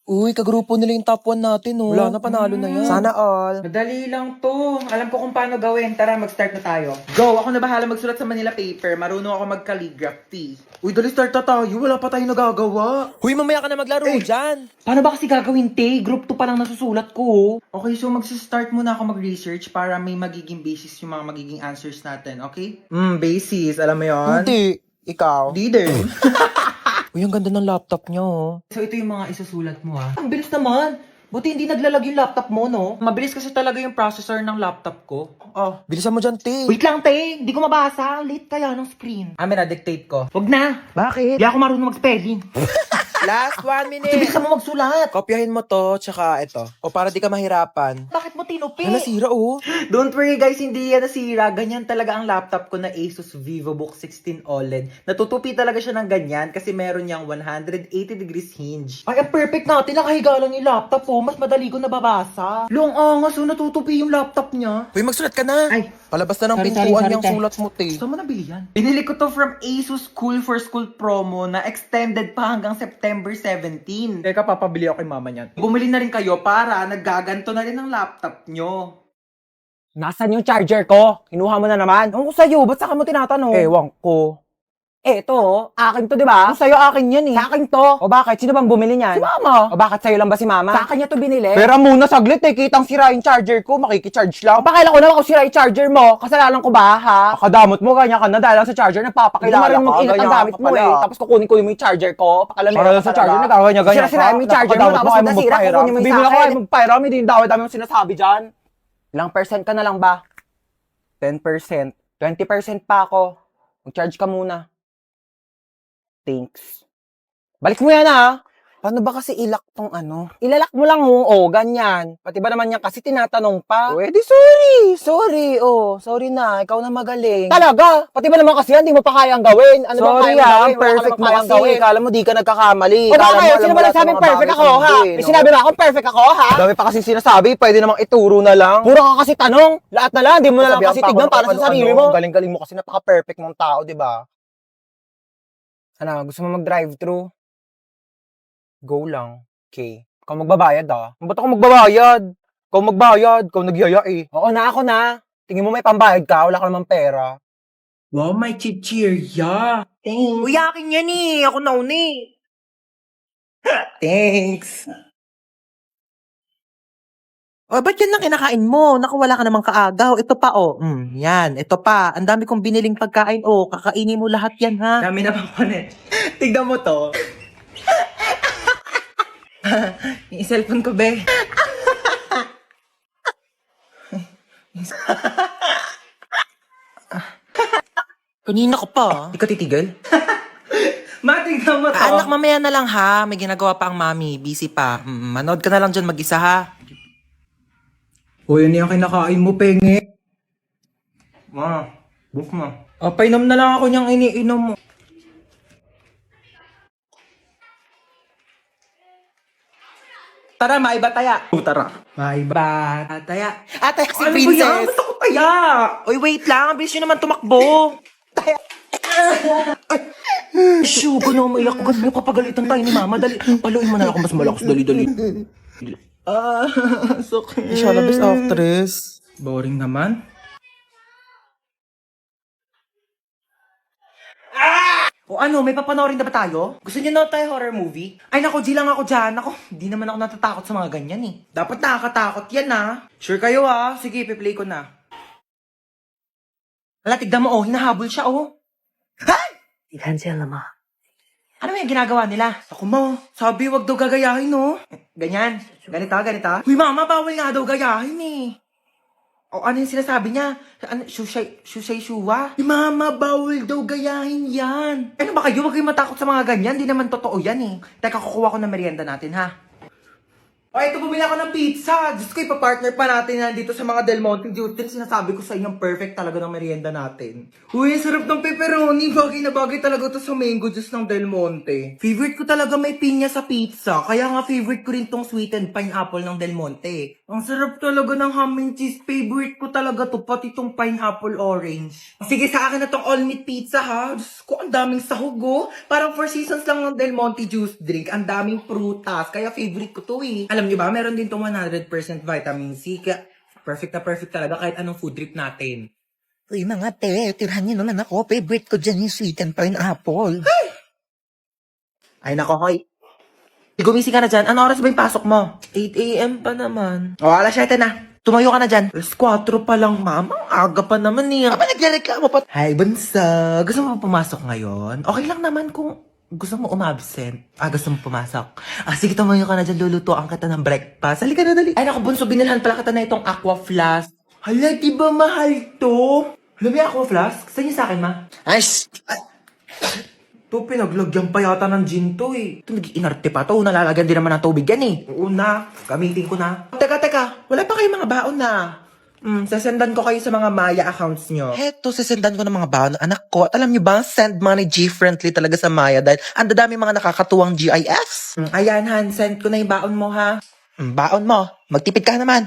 Uy, kagrupo nila yung top 1 natin, oh. Wala na, panalo na yan. Sana all. Madali lang to. Alam ko kung paano gawin. Tara, mag-start na tayo. Go! Ako na bahala magsulat sa Manila paper. Marunong ako mag-calligraphy. Uy, dali start na tayo. Wala pa tayong nagagawa. Huy, mamaya ka na maglaro dyan. Paano ba kasi gagawin, te? Group 2 pa lang nasusulat ko. Okay, so mag-start muna ako mag-research para may magiging basis yung mga magiging answers natin, okay? Basis. Alam mo yon? Hindi. Ikaw. Di din. Uy, ang ganda ng laptop niya, oh. So, ito yung mga isusulat mo, ha? Ang bilis naman. Buti hindi naglalag yung laptop mo, no? Mabilis kasi talaga yung processor ng laptop ko. Oh, bilisan mo dyan, te. Wait lang, te. Hindi ko mabasa. Late kaya ng screen. Na-dictate ko. Wag na. Bakit? Hindi ako marunong mag-spelling. Last 1 minute. Bilisan mo magsulat. Kopyahin mo to, tsaka ito. O para di ka mahirapan. Bakit mo tinupi? Ano, nasira, oh. Don't worry guys, hindi yan nasira. Ganyan talaga ang laptop ko na Asus VivoBook 16 OLED. Natutupi talaga siya ng ganyan kasi meron niyang 180 degrees hinge. Ay, ang perfect natin. Nakahiga lang yung laptop ko. Mas madali ko nababasa. Long angas, so natutupi yung laptop niya. Uy, magsulat ka na. Ay, Palabas na ng sorry, pintuan sorry, yung te. sulat mo, te. saan mo nabili yan? Binili ko to from Asus Cool for School promo na extended pa hanggang September 17. Teka, papabili ako kay mama niyan. Bumili na rin kayo para naggaganto na rin ang laptop nyo. Nasaan yung charger ko? Kinuha mo na naman? Ewan ko sa'yo, ba't saka mo tinatanong? Ewan ko. Ito, akin to, di ba? Sa'yo akin yan eh. Sa akin to. O bakit? Sino bang bumili niyan? Si mama. O bakit sa'yo lang ba si mama? Sa akin niya to binili. Pero muna saglit eh, kitang sira yung charger ko, makikicharge lang. O pakailan ko naman kung sira yung charger mo. Kasalanan ko ba, ha? Akadamot mo, ganyan ka na dahil lang sa charger, nagpapakilala ka. Hindi mag-ingat ang gamit mo eh. Tapos kukunin ko yung charger ko. Pakalamera ka sa charger, nagkakanya-ganyan ka. Sira-sira mo yung charger mo, tapos nasira, kukunin mo yung sa akin. Hindi mo magpairam, hindi yung dami mo sinasabi dyan. Ilang percent ka na lang ba? 10%. 20% pa ako. Mag-charge ka muna. Thanks. Balik mo yan, ha? Paano ba kasi ilak tong ano? Ilalak mo lang, ganyan. Pati ba naman yan kasi tinatanong pa? Di sorry. Sorry na. Ikaw na magaling. Talaga? Pati ba naman kasi yan, di mo pa kayang gawin? Ano sorry, ba kayang gawin? Perfect mo kasi. Kala mo di ka nagkakamali. O bakit? Sino ba nagsabing perfect ako, ha? May sinabi ba akong perfect ako, ha? Dami pa kasi sinasabi, pwede namang ituro na lang. Puro ka kasi tanong. Lahat na lang, di mo na lang kasi tignan para sa sarili mo. Galing-galing mo kasi napaka-perfect mong tao, di ba? Ano, gusto mo mag-drive-thru? Go lang. Okay. Ikaw magbabayad, ah. Ba't ako magbabayad? Ikaw magbayad. Ikaw nagyaya, eh. Oo na, ako na. Tingin mo may pambayad ka, wala ka namang pera. Wow, may chichirya. Thanks. Uy, akin yan, eh. Ako nauna, eh. Thanks. O, ba't yan lang kinakain mo? Nakawala ka namang kaagaw. Ito pa, yan. Ito pa. Ang dami kong biniling pagkain. Kakainin mo lahat yan, ha? Dami naman ko na. Tignan mo to. Yung cellphone ko, be. Kanina ka pa, Di ka titigil? Matignan mo to. Anak, mamaya na lang, ha? May ginagawa pa ang mami. Busy pa. Manood ka na lang dyan mag-isa, ha? Uy, ano yung kinakain mo, penge? Ma, book mo. Painom na lang ako niyang iniinom mo. Tara, maiba taya. Tara. Maiba taya. Atay, si Ano ba yan? Princess. Ba't ako taya? Uy, wait lang. Ang bilis nyo naman tumakbo. Shoo, gano'n maiyak ko. Gano'n kapagalitan tayo ni mama. Dali, paluin mo na ako mas malakas. Dali. Sakit. Siya na best actress. Boring naman. O ano, may papanoorin na ba tayo? Gusto niyo na tayo horror movie? Ay nako, G lang ako dyan. Ako, di naman ako natatakot sa mga ganyan eh. Dapat nakakatakot yan ah. Sure kayo ah. Sige, piplay ko na. Ala, tignan mo hinahabol siya Ano ba yung ginagawa nila? Ako mo, sabi wag daw gagayahin Ganyan. Ganita. Huy mama, bawal nga daw gayahin eh. O ano yung sinasabi niya? Ano, shusay shuwa? Mama, bawal daw gayahin yan. Ano ba kayo? Huwag kayong matakot sa mga ganyan. Di naman totoo yan eh. Teka, kukuha ko ng merienda natin ha. O, ito bumili ako ng pizza. Diyos ko, ipapartner pa natin yan dito sa mga Del Monte Juice. Sinasabi ko sa inyo, perfect talaga ng merienda natin. Uy, sarap ng pepperoni. Bagay na bagay talaga to sa mango juice ng Del Monte. Favorite ko talaga may pinya sa pizza. Kaya nga favorite ko rin tong sweetened pineapple ng Del Monte. Ang sarap talaga ng ham and cheese. Favorite ko talaga to, pati tong pineapple orange. Sige, sa akin na tong all meat pizza ha. Diyos ko, ang daming sahog oh. Parang 4 seasons lang ng Del Monte juice drink. Ang daming prutas. Kaya favorite ko to eh. Alam niyo ba, meron din tong 100% vitamin C. Kaya perfect na perfect talaga kahit anong food trip natin. Uy, mga te, tirahan niyo naman ako. Favorite ko dyan yung sweet and pineapple. Ay nako, hoy. Gumising ka na dyan. Ano oras ba yung pasok mo? 8 a.m. pa naman. O, alas 7 na. Tumayo ka na dyan. Alas 4 pa lang, ma'am. Ang aga pa naman eh. Aba, nagreklamo pa. Hi, bansa. Gusto mo pumasok ngayon? Okay lang naman kung gusto mo umabsent. Gusto mo pumasok. Sige, tumayo ka na dyan. Lulutuan kita ng breakfast. Halika na, dali. Ay, naku, bunso. Binilhan pala kita na itong aqua flask. Hala, di ba mahal to? Hala, may aqua flask? Saan niyo sa akin, ma? Ay, To, pinaglagyan pa yata ng gin to eh. Ito, nag-inarte pa to. Nalalagyan din naman ng tubig yan eh. Oo na. Gamitin ko na. Teka. Wala pa kayong mga baon na. Sasendan ko kayo sa mga Maya accounts nyo. Heto, sasendan ko ng mga baon ng anak ko. At alam niyo ba, send money differently talaga sa Maya dahil ang dadami mga nakakatuwang GIFs. Ayan, Han. Send ko na yung baon mo, ha? Baon mo, magtipid ka naman.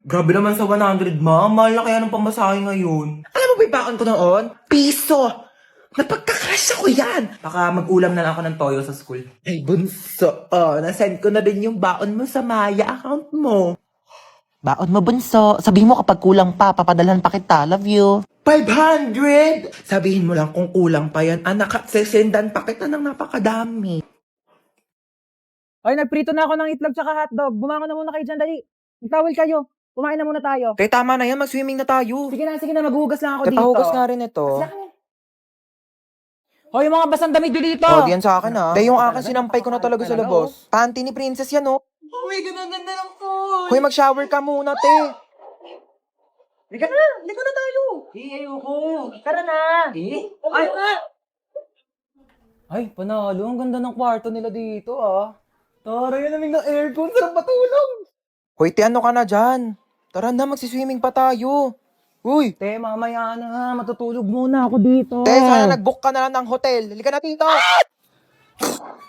Grabe naman sa 100, ma. Mahal na kaya ng pamasahe ngayon. Alam mo ba yung baon ko noon? Piso! Napagkakasya ko yan! Baka mag-ulam na lang ako ng toyo sa school. Ay, bunso. Nasend ko na din yung baon mo sa Maya account mo. Baon mo, bunso. Sabihin mo kapag kulang pa, papadalhan pa kita. Love you. 500! Sabihin mo lang kung kulang pa yan. Anak, sesendan pa kita ng napakadami. Ay, nagprito na ako ng itlog tsaka hotdog. Bumangon na muna kayo dyan, dali. Magtawil kayo. Kumain na muna tayo. Kaya tama na yan, mag-swimming na tayo. Sige na, maghuhugas lang ako dito. Kapahugas nga rin ito. Hoy, yung mga basang damit dito. O, diyan sa akin ha. Yung akin, sinampay ko na talaga sa labos. Panty ni Princess yan, oh. Oh my God, ang ganda ng po. Hoy, mag-shower ka muna, te. Liga na tayo. Ayoko. Tara na. Ay, panalo. Ang ganda ng kwarto nila dito, ah. Tara, yan naming ng aircon. Sarap matulog. Hoy, te, ano ka na dyan? Tara na, magsiswimming pa tayo. Uy, Te, mamaya na. Matutulog muna ako dito. te, sana nag-book ka na lang ng hotel. Halika na dito.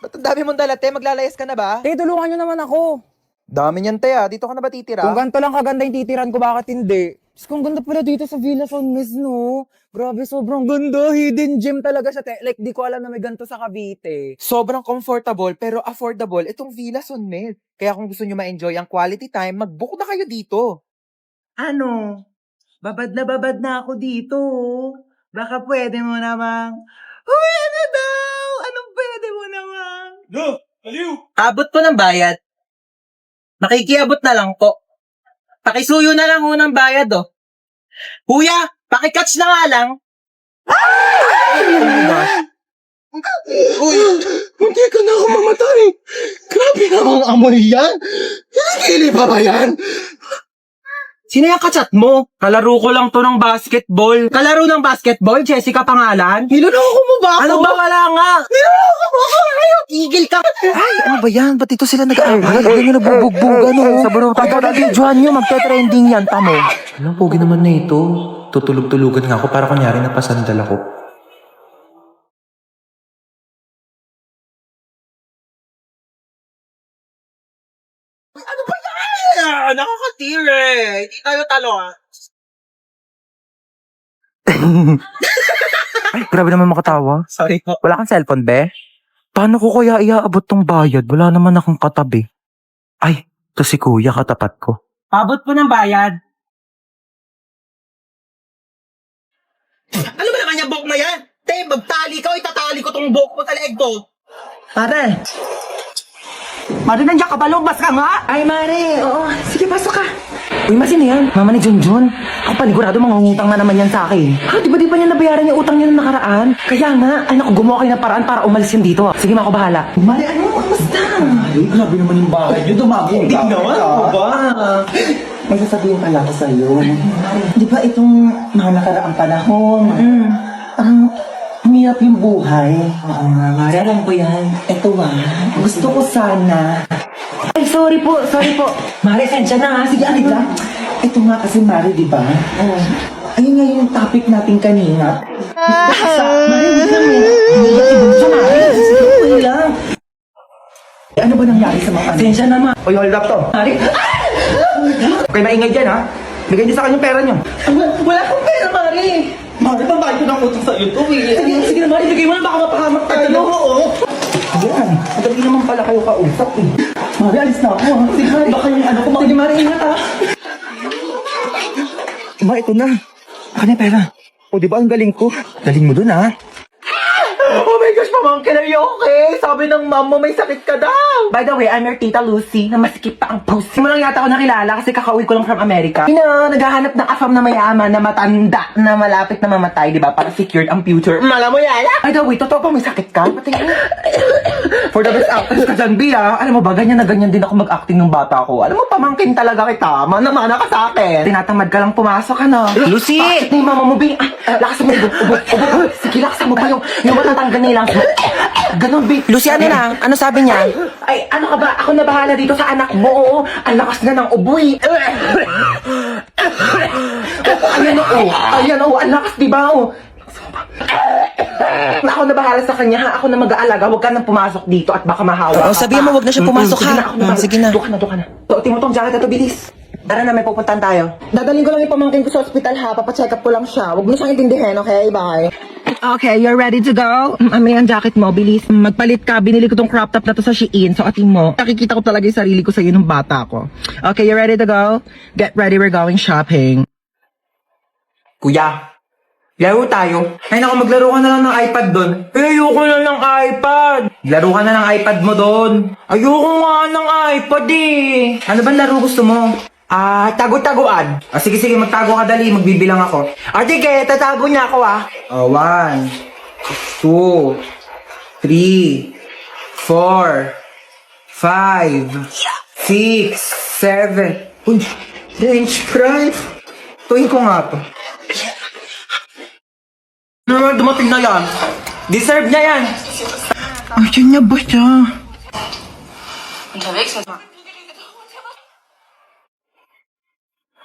Ba't ang dami mong dala, te? Maglalayas ka na ba? Te, tulungan nyo naman ako. Dami niyan, te, ah. Dito ka na ba titira? Kung ganito lang kaganda yung titiran ko, bakit hindi? Diyos, kung ganda pala dito sa Villa San Mes, no? Grabe, sobrang ganda. Hidden gem talaga siya, te. Like, di ko alam na may ganito sa Cavite. Sobrang comfortable pero affordable itong Villa San Mel. Kaya kung gusto nyo ma-enjoy ang quality time, mag-book na kayo dito. Ano? Babad na ako dito. Baka pwede mo namang... Uy, ano daw? Anong pwede mo naman? abot po ng bayad. Makikiabot na lang po. Pakisuyo na lang ho ng bayad, oh. Kuya, pakikatch na nga lang. Uy, hindi ka na ako mamatay. Grabe namang amoy yan. Hinigili pa ba yan? Sino yung kachat mo? Kalaro ko lang to ng basketball. Kalaro ng basketball? Jessica pangalan? Niloloko mo ba ako? Ano ba wala nga? Niloloko mo ako ngayon. Tigil ka! Ay, ano ba yan? Ba't ito sila nag-aaral? Ganyan na nagbubugbugan, oh. Sa baro, pagka-videoan nyo, magte-trending yan, tamo. Alam, pogi naman na ito. Tutulog-tulugan nga ako para kunyari napasandal ako. Nakakatire. Hindi tayo talo, ah. Ay, grabe naman makatawa. Sorry po. Wala kang cellphone, be? Paano ko kaya iaabot tong bayad? Wala naman akong katabi. Ay, to si kuya katapat ko. Pabot po ng bayad. Ano ba naman yung buhok na yan? Te, magtali ka o itatali ko tong buhok mo sa leeg ko. Pare! Mari, nandiyan ka ba? Lumabas ka nga! Ay, Mare! Oo, sige, pasok ka. Uy, sino yan? Mama ni Junjun. Ako panigurado, mangungutang na naman yan sa akin. Ha, di ba niya nabayaran yung utang niya nung nakaraan? Kaya nga, ay naku, gumawa kayo ng paraan para umalis yan dito. Sige, ako bahala. Mare, ano? Kamusta? Ay, grabe naman yung bahay niyo. Dumagong ka. Naman, ano ba? May sasabihin pala ko sa'yo. Di ba itong mga nakaraang panahon? Hirap yung buhay. Oo nga, Mare, alam ko yan. Eto gusto ko sana Ay, sorry po. Mare, sensya na ha. Sige, alig lang. Ito nga kasi, Mare, di ba? Oo. Ayun nga yung topic natin kanina. Mare, wait lang eh. Hindi ba si Bunso, Mare? Sige, wait lang. Ano ba nangyari sa mga Sensya naman. Uy, hold up to. Mare. Okay, maingay dyan ha. Bigay niyo sa kanya pera niyo. Wala akong pera, Mare. Mare, pambayad ko ng utang sa iyo to eh. Sige na, Mare. Bigay mo na, baka mapahamak tayo. Oo. Ayan. Madali naman pala kayo kausap eh. Mare, alis na ako ha. Sige, Mare. Baka yung ano ko. Sige, Mare, ingat ha. Ma, ito na. Baka na yung pera. O, di ba ang galing ko? Galing mo dun ha. Oh my gosh, pamangkin, are you okay? Sabi ng mom mo may sakit ka daw. By the way, I'm your tita Lucy, na masikip pa ang pussy. Mo lang yata ako nakilala kasi kakauwi ko lang from America. Naghahanap ng afam na mayaman, na matanda, na malapit na mamatay, di ba? Para secured ang future. Mala mo yan? By the way, totoo pa may sakit ka? Patingin. For the best actress ka dyan, Bia. Alam mo ba, ganyan na ganyan din ako mag-acting nung bata ko. Alam mo, pamangkin talaga kita. Mana ka sa akin. Tinatamad ka lang pumasok, ano? Lucy! Bakit ni mama mo, Bia? Lakasan mo, ubo. Sige, lakasan mo pa yung matatanggal nilang. Ganun, Bia. Lucy, ano na? Ano sabi niya? Ay, ano ka ba? Ako na bahala dito sa anak mo. Oo. Ang lakas na ng uboy. Ayan, ang lakas, di ba? Ako na bahala sa kanya, ha? Ako na mag-aalaga. Huwag ka nang pumasok dito at baka mahawa Oh, sabihin mo, wag na siya pumasok, Sige ha? na, ako na. Sige na. Doon ka na. Tuotin mo tong jacket na to, bilis. Tara na, may pupuntahan tayo. Dadalhin ko lang yung pamangkin ko sa ospital, ha? Papacheck up ko lang siya. Huwag mo siyang intindihin, okay? Bye. Okay, you're ready to go? May ang jacket mo, bilis. Magpalit ka. Binili ko tong crop top na to sa Shein. So, atin mo. Nakikita ko talaga yung sarili ko sa'yo nung bata ko. Okay, you ready to go? Get ready, we're going shopping. Kuya, laro tayo. Ay naku, maglaro ka na lang ng iPad doon. Ayoko na ng iPad. Laro ka na ng iPad mo doon. Ayoko nga ng iPad eh. Ano bang laro gusto mo? Tago-taguan. Sige, magtago ka dali. Magbibilang ako. Sige, tatago niya ako 1, 2, 3, 4, 5, 6, 7. Uy, French fries. Tuwin ko nga to. Ano naman dumating na yan? Deserve niya yan. Ayun niya ba siya?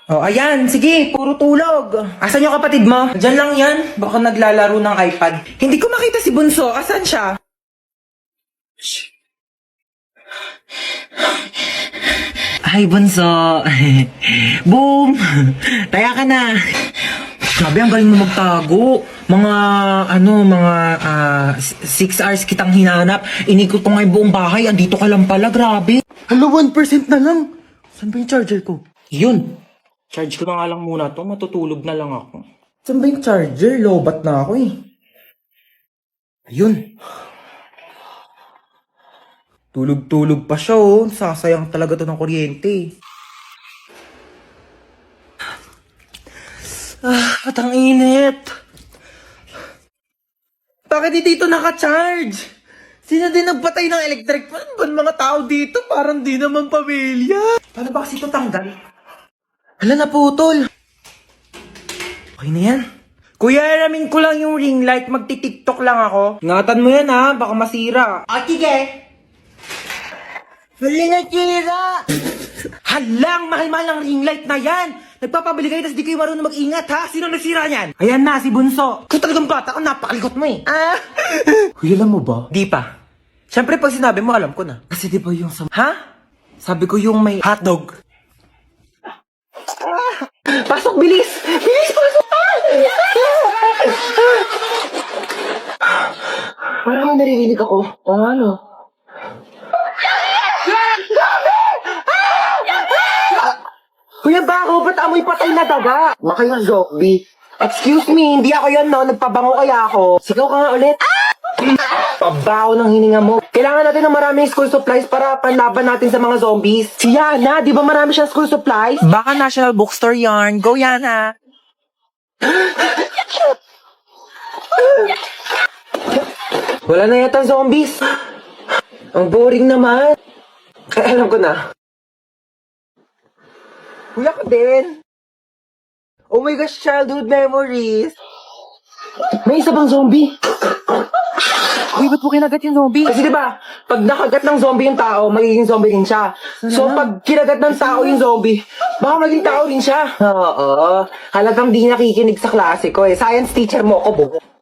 Oh, ayan. Sige, puro tulog. Asan yung kapatid mo? Diyan lang yan. Baka naglalaro ng iPad. Hindi ko makita si Bunso. Asan siya? Ay, Bunso. Boom! Taya ka na. Sabi, ang galing mo magtago. Mga 6 hours kitang hinanap. Inikot ko nga yung buong bahay. Andito ka lang pala, grabe. Hala, 1% na lang. Saan ba yung charger ko? Yun. Charge ko na nga lang muna to. Matutulog na lang ako. Saan ba yung charger? Lobat na ako eh. Ayun. Tulog-tulog pa siya oh. Sasayang talaga to ng kuryente. At ang init. Bakit di dito naka-charge? Sino din nagpatay ng electric fan? Ba't mga tao dito? Parang di naman pamilya. Paano ba kasi ito tanggal? Hala, naputol. Okay na yan. Kuya, alamin ko lang yung ring light. Magti-tiktok lang ako. Ingatan mo yan ha. Baka masira. Sige. Huli na tira. Halang, mahal-mahal ang ring light na yan. Nagpapabili kayo, tas di kayo marunong mag-ingat, ha? Sino nasira niyan? Ayan na, si Bunso. Kung talagang bata ko, napakalikot mo eh. Kuya, alam mo ba? Di pa. Siyempre, pag sinabi mo, alam ko na. Kasi di ba yung sa... Ha? Sabi ko yung may hotdog. Pasok, bilis! Bilis, pasok! Parang naririnig ako. O ano? Kuya, bako, ba't amoy patay na daga? Baka yung zombie. Excuse me, hindi ako yan, no? Nagpabango kaya ako. Sigaw ka nga ulit. Pabaho ng hininga mo. Kailangan natin ng maraming school supplies para panlaban natin sa mga zombies. Si Yana, di ba marami siyang school supplies? Baka National Bookstore yarn. Go, Yana. Wala na yata zombies. Ang boring naman. Alam ko na. Kuya ka din. Oh my gosh, childhood memories. May isa bang zombie? Uy, ba't po kinagat yung zombie? Kasi di ba, pag nakagat ng zombie yung tao, magiging zombie rin siya. So pag kinagat ng tao yung zombie, baka maging tao rin siya. Oo. Halagang di nakikinig sa klase ko eh. Science teacher mo ako, bugo.